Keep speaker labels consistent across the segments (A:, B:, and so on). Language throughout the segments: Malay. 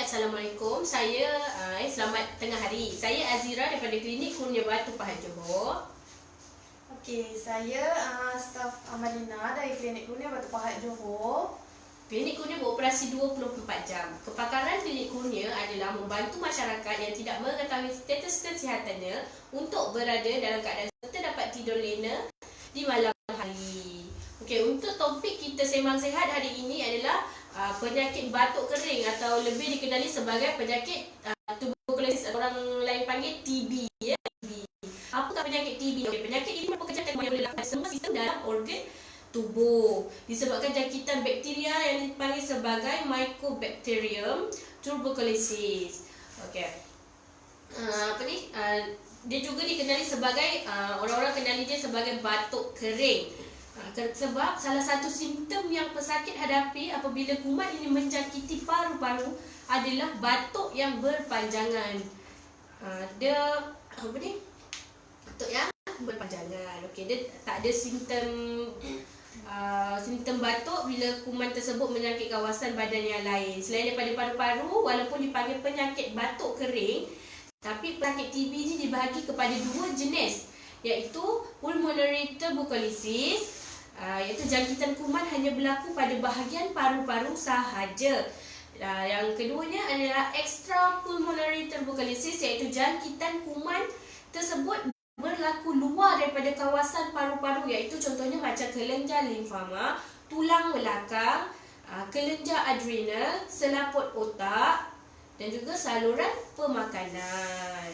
A: Assalamualaikum. Selamat tengah hari. Saya Azira daripada Klinik Kurnia Batu Pahat Johor.
B: Okey, saya staf Amalina dari Klinik Kurnia Batu Pahat Johor.
A: Klinik Kurnia beroperasi 24 jam. Kepakaran Klinik Kurnia adalah membantu masyarakat yang tidak mengetahui status kesihatannya untuk berada dalam keadaan serta dapat tidur lena di malam hari. Okey, untuk topik kita sembang sihat hari ini adalah penyakit batuk kering atau lebih dikenali sebagai penyakit tuberkulosis, orang lain panggil TB, ya. TB. Apakah penyakit TB? Okay, penyakit ini merupakan jangkitan yang boleh dilakukan semua sistem dalam organ tubuh disebabkan jangkitan bakteria yang dipanggil sebagai Mycobacterium tuberculosis. Okey. Dia juga dikenali sebagai orang-orang kenali dia sebagai batuk kering. Sebab salah satu simptom yang pesakit hadapi apabila kuman ini menjangkiti paru-paru adalah batuk yang berpanjangan. Batuk yang berpanjangan. Okey, dia tak ada simptom batuk bila kuman tersebut menjangkit kawasan badan yang lain. Selain daripada paru-paru, walaupun dipanggil penyakit batuk kering, tapi penyakit TB ini dibahagi kepada dua jenis, iaitu pulmonary tuberculosis, iaitu jangkitan kuman hanya berlaku pada bahagian paru-paru sahaja. Yang keduanya adalah extrapulmonary tuberculosis, iaitu jangkitan kuman tersebut berlaku luar daripada kawasan paru-paru, iaitu contohnya macam kelenjar limfoma, tulang belakang, kelenjar adrenal, selaput otak dan juga saluran pemakanan.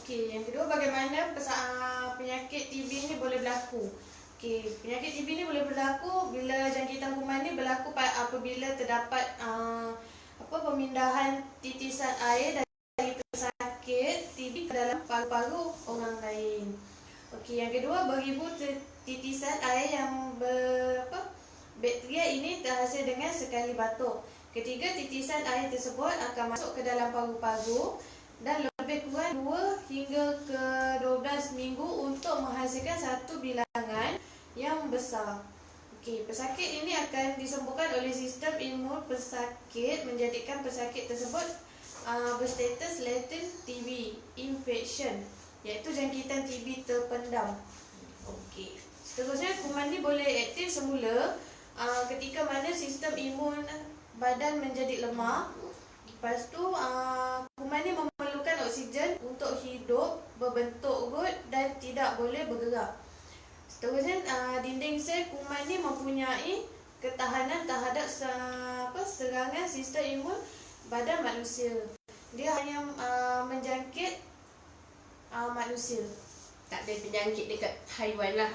B: Okey, yang kedua, bagaimana penyakit TB ini boleh berlaku? Okey, penyakit TB ini boleh berlaku bila jangkitan kuman ini berlaku apabila terdapat pemindahan titisan air dari pesakit TB ke dalam paru-paru orang lain. Okey, yang kedua, beribu titisan air yang bakteria ini terhasil dengan sekali batuk. Ketiga, titisan air tersebut akan masuk ke dalam paru-paru dan lebih kurang 2 hingga ke 12 minggu untuk menghasilkan satu bilangan yang besar. Okey, pesakit ini akan disembuhkan oleh sistem imun pesakit menjadikan pesakit tersebut berstatus latent TB infection, iaitu jangkitan TB terpendam. Okey, seterusnya kuman ini boleh aktif semula ketika mana sistem imun badan menjadi lemah. Lepas tu kuman ini memerlukan oksigen untuk hidup, berbentuk rut dan tidak boleh bergerak. Seterusnya, dinding sel kuman ini mempunyai ketahanan terhadap serangan sistem imun badan manusia. Dia hanya menjangkit manusia.
A: Tak ada penyakit dekat haiwan lah.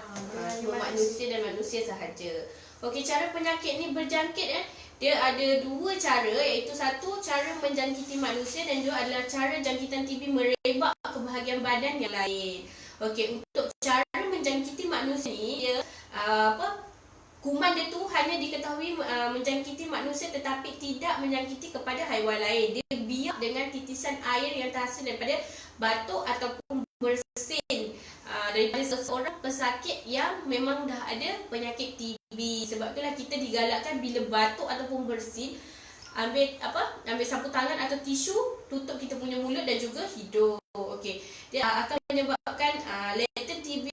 A: Cuma manusia dan manusia sahaja. Okey, cara penyakit ni berjangkit dia ada dua cara, iaitu satu cara menjangkiti manusia dan dua adalah cara jangkitan TB merebak ke bahagian badan yang lain. Okey, untuk cara menjangkiti manusia ni dia kuman dia tu hanya diketahui menjangkiti manusia tetapi tidak menjangkiti kepada haiwan lain. Dia biak dengan titisan air yang terhasil daripada batuk ataupun bersin daripada seseorang pesakit yang memang dah ada penyakit TB. Sebab itulah kita digalakkan bila batuk ataupun bersin, ambil sapu tangan atau tisu, tutup kita punya mulut dan juga hidung. Okey, dia akan menyebabkan latent TB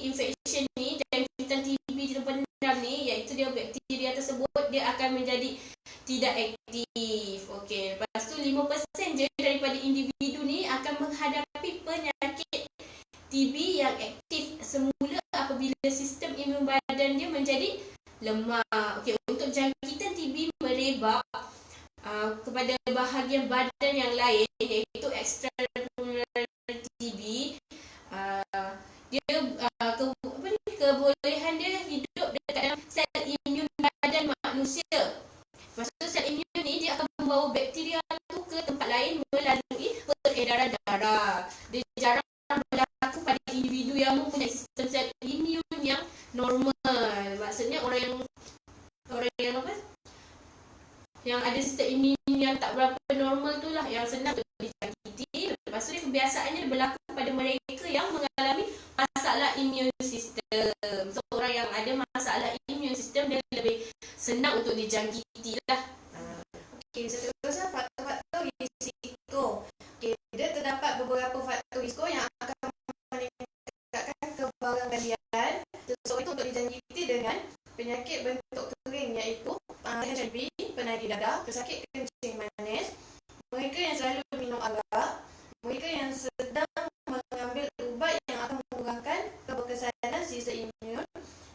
A: infection ni, jangkitan TB terpendam ni, iaitu dia bakteria tersebut dia akan menjadi tidak aktif. Okey, lepas tu 5% je daripada individu ni akan menghadapi penyakit TB yang aktif semula apabila sistem imun badan dia menjadi lemah. Okey, untuk jangkitan TB merebak kepada bahagian badan yang lain, iaitu extrapulmonary TB, dia kebolehan dia hidup dekat dalam sel imun badan manusia. Lepas tu sel imun ni dia akan membawa bakteria tu ke tempat lain melalui peredaran darah. Dia jarang berlaku pada individu yang mempunyai sistem sel imun yang normal. Maksudnya orang yang ada sistem imun yang tak berapa normal tu lah yang senang untuk dijangkiti. Lepas tu kebiasaannya berlaku pada mereka yang mengalami masalah imun sistem. So orang yang ada masalah imun sistem dia lebih senang untuk dijangkiti lah.
B: Okey, seterusnya faktor-faktor risiko. Okey, dia terdapat beberapa faktor risiko yang akan meningkatkan kebarangkalian seseorang itu untuk dijangkiti dengan penyakit bentuk kering iaitu HIV, penyakit dadah, pesakit kencing manis, mereka yang selalu minum arak, mereka yang sedang mengambil ubat yang akan mengurangkan keberkesanan sistem imun,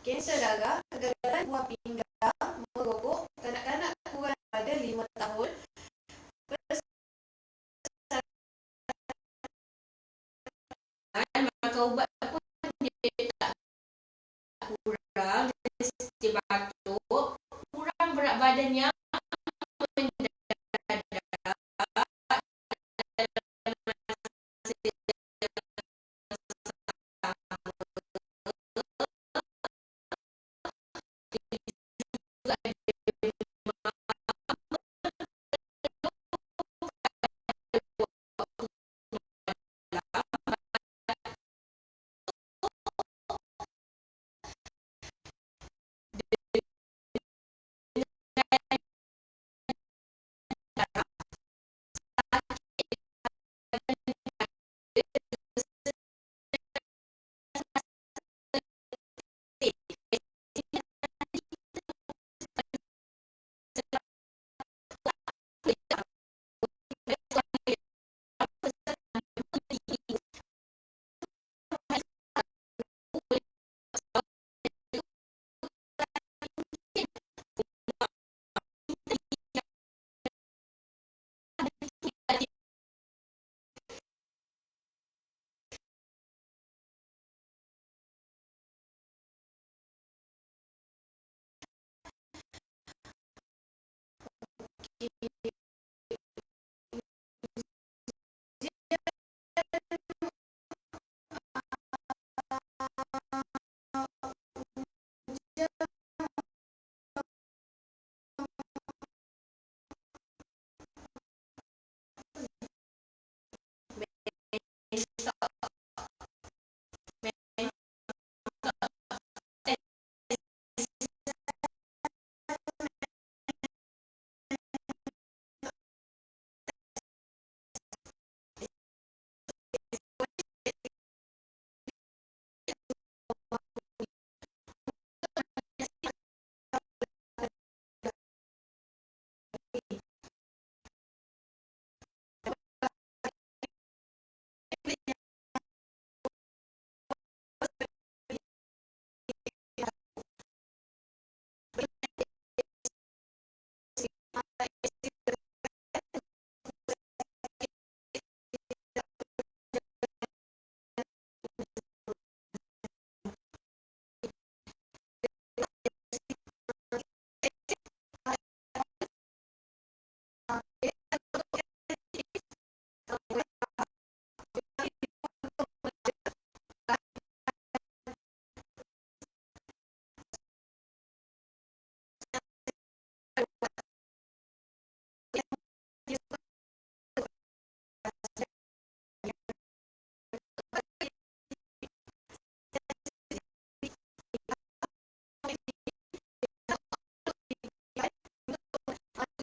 B: kanser darah, kegagalan buah pinggang, merokok, kanak-kanak kurang pada 5 tahun,
A: Makan ubat pun dia tak kurang, dia batuk, kurang berat badannya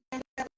A: mendadak,